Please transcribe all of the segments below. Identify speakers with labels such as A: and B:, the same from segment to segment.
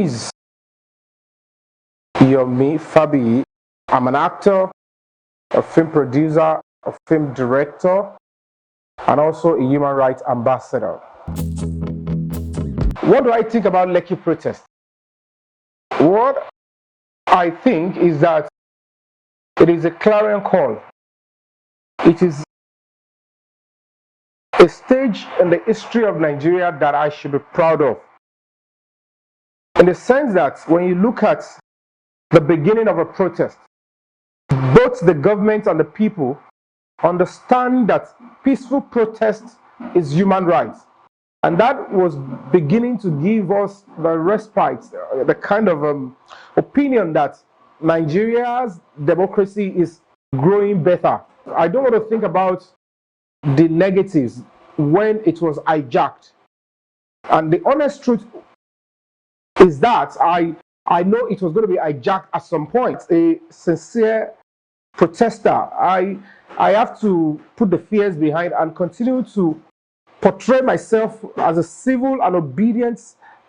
A: is Yomi Fabiyi. I'm an actor, a film producer, a film director, and also a human rights ambassador. What do I think about Lekki protest? What I think is that it is a clarion call. It is a stage in the history of Nigeria that I should be proud of. In the sense that when you look at the beginning of a protest, both the government and the people understand that peaceful protest is human rights. And that was beginning to give us the respite, the kind of opinion that Nigeria's democracy is growing better. I don't want to think about the negatives when it was hijacked. And the honest truth is that I know it was going to be hijacked at some point. A sincere protester, I have to put the fears behind and continue to portray myself as a civil and obedient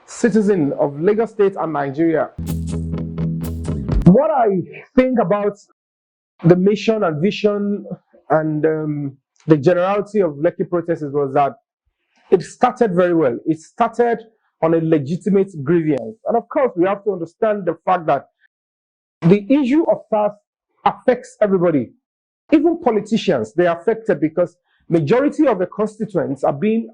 A: citizen of Lagos State and Nigeria. What I think about the mission and vision and the generality of Lekki protests was that it started very well. It started on a legitimate grievance. And of course, we have to understand the fact that the issue of SARS affects everybody. Even politicians, they are affected because majority of the constituents are being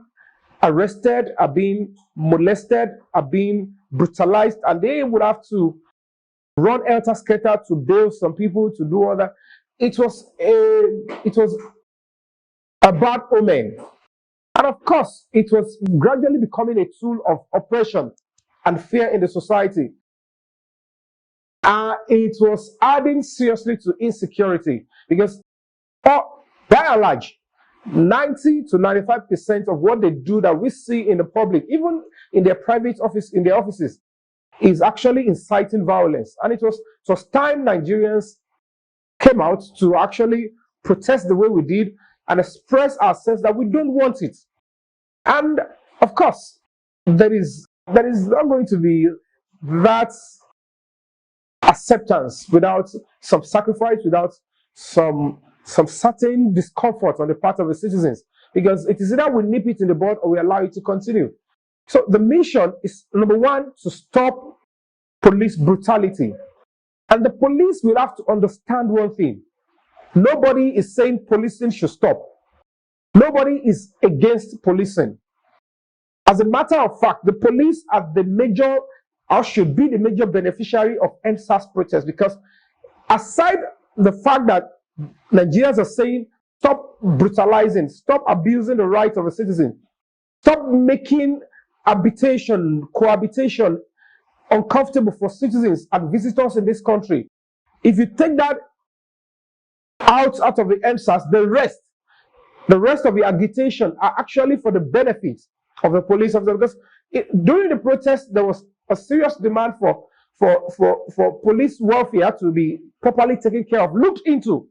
A: arrested, are being molested, are being brutalized, and they would have to run helter-skelter to bail some people, to do all that. It was a bad omen. And of course, it was gradually becoming a tool of oppression and fear in the society. It was adding seriously to insecurity because, by and large, 90 to 95% of what they do that we see in the public, even in their private office, in their offices, is actually inciting violence. And it was time Nigerians came out to actually protest the way we did and express our sense that we don't want it. And of course, there is not going to be that acceptance without some sacrifice, without some certain discomfort on the part of the citizens, because it is either we nip it in the bud or we allow it to continue. So the mission is, number one, to stop police brutality. And the police will have to understand one thing. Nobody is saying policing should stop. Nobody is against policing. As a matter of fact, the police are the major, or should be the major beneficiary of EndSARS protests, because aside the fact that Nigerians are saying, stop brutalizing, stop abusing the rights of a citizen, stop making cohabitation uncomfortable for citizens and visitors in this country. If you take that out of the EndSARS, the rest of the agitation are actually for the benefit of the police officer, because during the protest there was a serious demand for police welfare to be properly taken care of, looked into.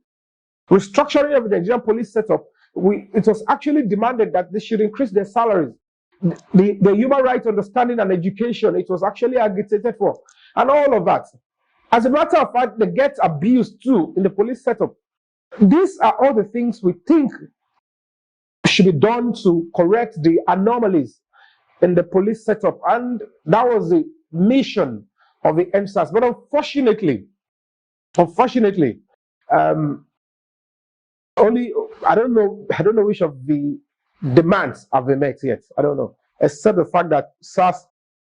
A: Restructuring of the Nigerian police setup, it was actually demanded that they should increase their salaries. The human rights understanding and education, it was actually agitated for, and all of that. As a matter of fact, they get abused too in the police setup. These are all the things we think should be done to correct the anomalies in the police setup, and that was the mission of the EndSARS. But unfortunately, I don't know which of the demands have been met yet. I don't know, except the fact that SARS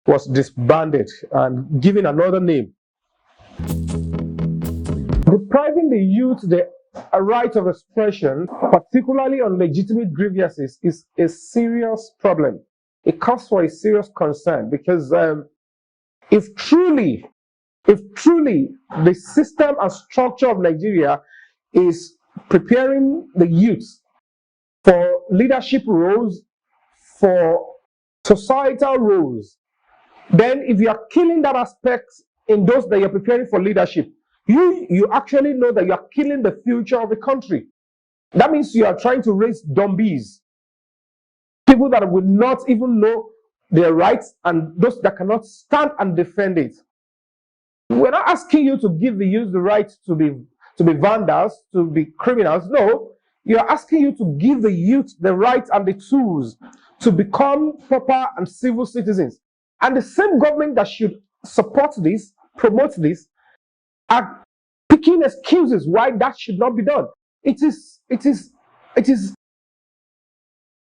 A: was disbanded and given another name. Depriving the youth the right of expression, particularly on legitimate grievances, is a serious problem. It calls for a serious concern, because if truly the system and structure of Nigeria is preparing the youth for leadership roles, for societal roles, then if you are killing that aspect in those that you're preparing for leadership, you actually know that you are killing the future of the country. That means you are trying to raise dummies, people that will not even know their rights and those that cannot stand and defend it. We're not asking you to give the youth the right to be vandals, to be criminals. No, you're asking you to give the youth the rights and the tools to become proper and civil citizens. And the same government that should support this, promote this, are picking excuses why that should not be done. It is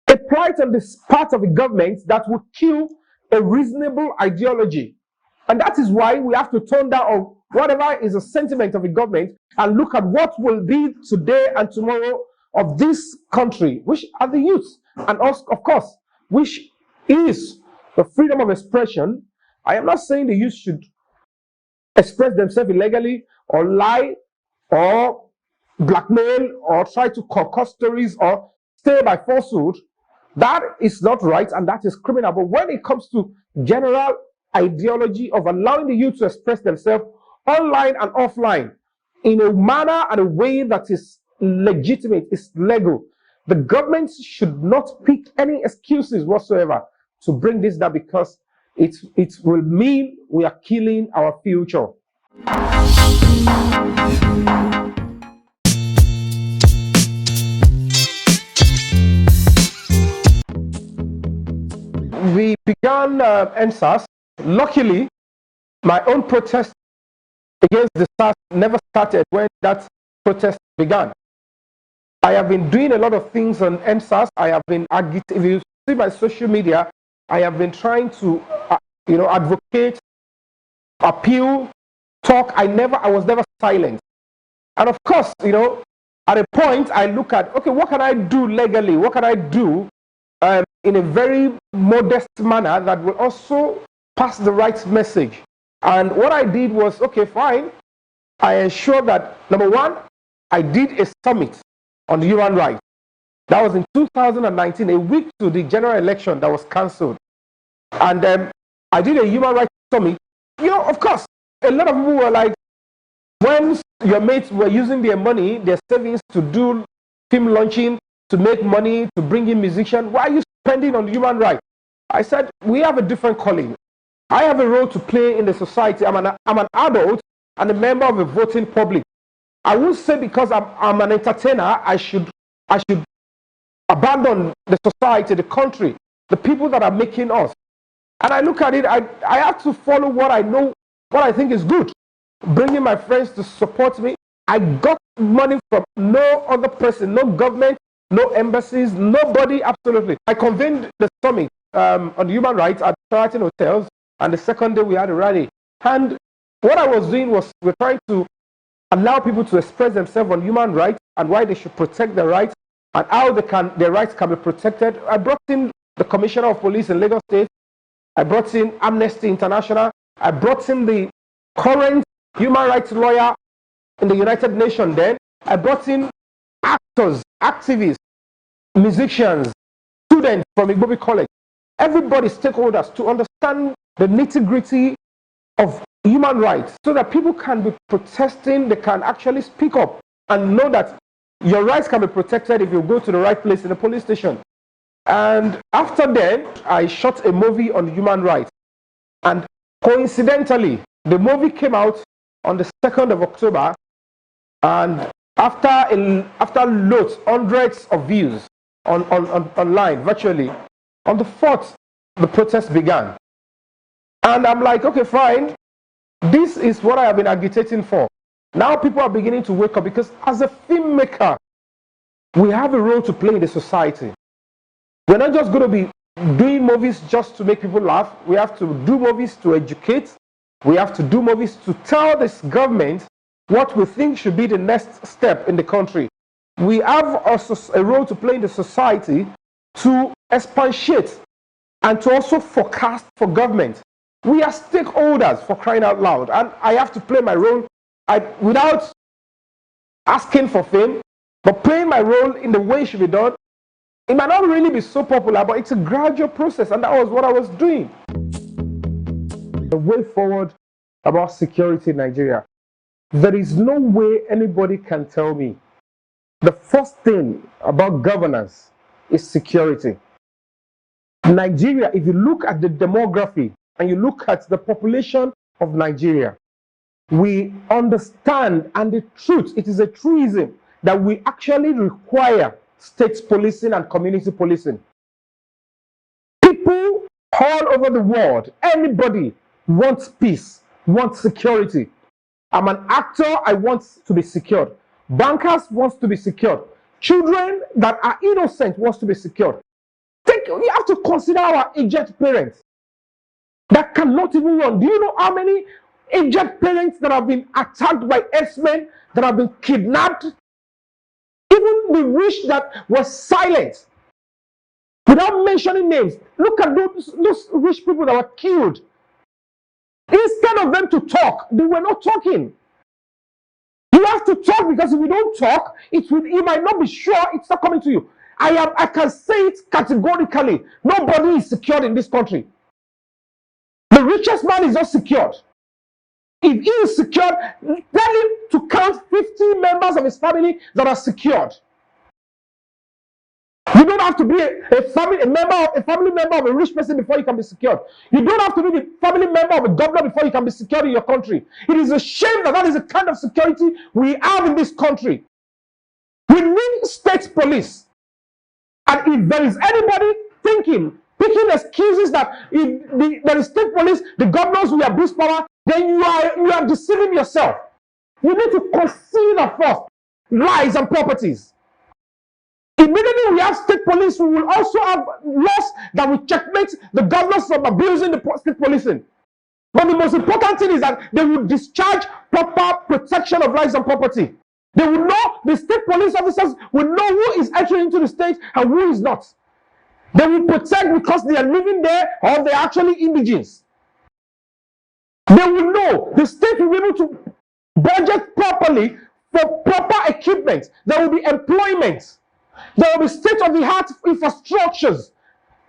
A: a plight on this part of the government that would kill a reasonable ideology. And that is why we have to turn down on whatever is a sentiment of the government and look at what will be today and tomorrow of this country, which are the youth. And also, of course, which is the freedom of expression. I am not saying the youth should express themselves illegally or lie or blackmail or try to concoct stories or stay by falsehood. That is not right and that is criminal. But when it comes to general ideology of allowing the youth to express themselves online and offline in a manner and a way that is legitimate, is legal, the government should not pick any excuses whatsoever to bring this down, because it will mean we are killing our future. We began NSAS. Luckily, my own protest against the SARS never started when that protest began. I have been doing a lot of things on NSAS. I have been, if you see my social media, I have been trying to, advocate, appeal, talk. I was never silent. And of course, at a point I look at, okay, what can I do legally? What can I do in a very modest manner that will also pass the right message? And what I did was, okay, fine. I ensured that, number one, I did a summit on human rights. That was in 2019, a week to the general election that was cancelled. And I did a human rights summit. Of course, a lot of people were like, when your mates were using their money, their savings to do film launching, to make money, to bring in musicians, why are you spending on human rights? I said, we have a different calling. I have a role to play in the society. I'm an adult and a member of a voting public. I won't say because I'm an entertainer, I should abandon the society, the country, the people that are making us. And I look at it, I have to follow what I know, what I think is good. Bringing my friends to support me. I got money from no other person, no government, no embassies, nobody, absolutely. I convened the summit on human rights at Sheraton Hotels, and the second day we had a rally. And what I was doing was we're trying to allow people to express themselves on human rights and why they should protect their rights and how their rights can be protected. I brought in the Commissioner of Police in Lagos State. I brought in Amnesty International. I brought in the current human rights lawyer in the United Nations then. I brought in actors, activists, musicians, students from Igbobi College. Everybody, stakeholders, to understand the nitty-gritty of human rights so that people can be protesting, they can actually speak up and know that your rights can be protected if you go to the right place in the police station. And after that, I shot a movie on human rights. And coincidentally, the movie came out on the 2nd of October, and after loads, hundreds of views online, virtually, on the 4th, the protest began. And I'm like, okay, fine. This is what I have been agitating for. Now people are beginning to wake up, because as a filmmaker, we have a role to play in the society. We're not just going to be doing movies just to make people laugh. We have to do movies to educate. We have to do movies to tell this government what we think should be the next step in the country. We have also a role to play in the society to expatiate and to also forecast for government. We are stakeholders, for crying out loud, and I have to play my role without asking for fame, but playing my role in the way it should be done. It might not really be so popular, but it's a gradual process, and that was what I was doing. The way forward about security in Nigeria. There is no way anybody can tell me the first thing about governance is security. Nigeria, if you look at the demography and you look at the population of Nigeria, we understand, and the truth, it is a truism that we actually require state policing and community policing. People all over the world, anybody wants peace, wants security. I'm an actor, I want to be secured. Bankers wants to be secured. Children that are innocent wants to be secured. You have to consider our aged parents that cannot even run. Do you know how many aged parents that have been attacked by herdsmen, that have been kidnapped? Even the rich that were silent, without mentioning names. Look at those rich people that were killed. Instead of them to talk, they were not talking. You have to talk, because if you don't talk, you might not be sure it's not coming to you. I can say it categorically. Nobody is secured in this country. The richest man is not secured. If he is secured, tell him to count 50 members of his family that are secured. You don't have to be a family member of a rich person before you can be secured. You don't have to be the family member of a governor before you can be secured in your country. It is a shame that that is the kind of security we have in this country. We need state police. And if there is anybody picking excuses that if there is state police, the governors will abuse power, then you are deceiving yourself. You need to consider first lives and properties. Immediately we have state police, we will also have laws that will checkmate the governors from abusing the state policing. But the most important thing is that they will discharge proper protection of lives and property. They will know, the state police officers will know who is entering into the state and who is not. They will protect because they are living there or they are actually indigents. They will know, the state will be able to budget properly for proper equipment. There will be employment. There will be state-of-the-art infrastructures.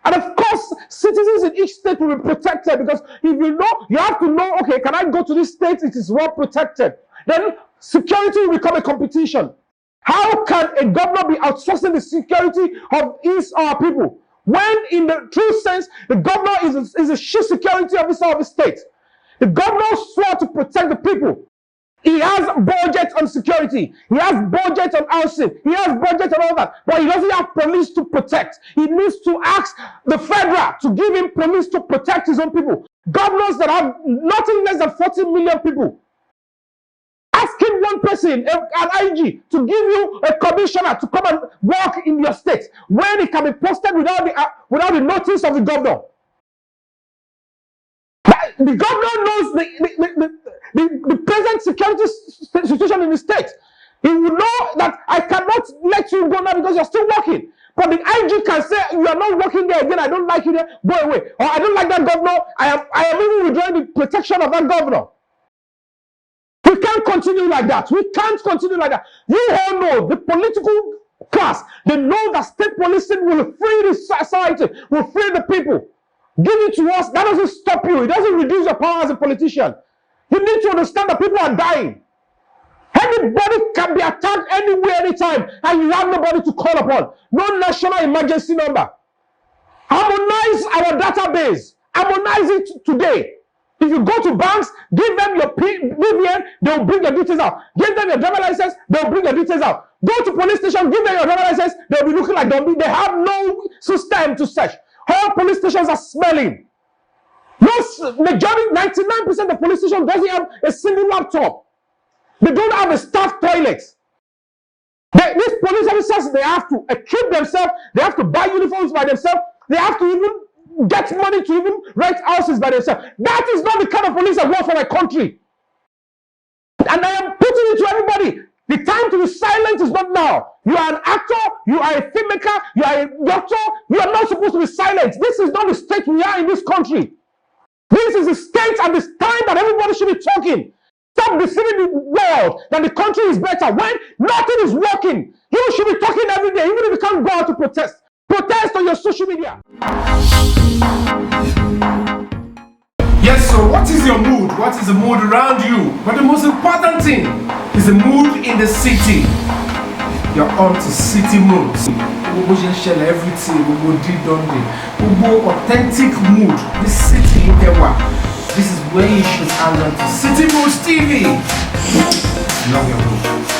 A: And of course, citizens in each state will be protected, because if you know, you have to know, okay, can I go to this state? It is well protected. Then security will become a competition. How can a governor be outsourcing the security of his or her people, when in the true sense, the governor is a chief security officer of the state? The governor swore to protect the people. He has budget on security. He has budget on housing. He has budget on all that. But he doesn't have police to protect. He needs to ask the federal to give him police to protect his own people. Governors that have nothing less than 40 million people. Asking one person, an IG, to give you a commissioner to come and work in your state, when it can be posted without the notice of the governor. The governor knows the present security situation in the state. He will know that I cannot let you go now because you're still working. But the IG can say, you are not working there again, I don't like you there, go away. Or I don't like that governor, I am even withdrawing the protection of that governor. We can't continue like that. We can't continue like that. You all know, the political class, they know that state policing will free the society, will free the people. Give it to us. That doesn't stop you. It doesn't reduce your power as a politician. You need to understand that people are dying. Anybody can be attacked anywhere, anytime, and you have nobody to call upon. No national emergency number. Harmonize our database. Harmonize it today. If you go to banks, give them your BVN, they'll bring your details out. Give them your driver license, they'll bring your details out. Go to police station, give them your driver license, they'll be looking like they have no system to search. All police stations are smelling. Majority, 99% of police stations doesn't have a single laptop. They don't have a staff toilet. These police officers, they have to equip themselves, they have to buy uniforms by themselves, they have to even get money to even rent houses by themselves. That is not the kind of police I want for my country. And I am putting it to everybody. The time to be silent is not now. You are an actor, you are a filmmaker, you are a doctor, you are not supposed to be silent. This is not the state we are in this country. This is the state and the time that everybody should be talking. Stop deceiving the world that the country is better when nothing is working. You should be talking every day, even if you can't go out to protest. Protest on your social media.
B: Yes, so what is your mood? What is the mood around you? But the most important thing is the mood in the city. You're on to Citymoods. Gbogbo ṣe ń ṣẹlẹ̀ everything, gbogbo dídọ́ndé, gbogbo authentic mood. This city in Kẹwà. This is where you should hang on to Citymoods TV. Love your mood.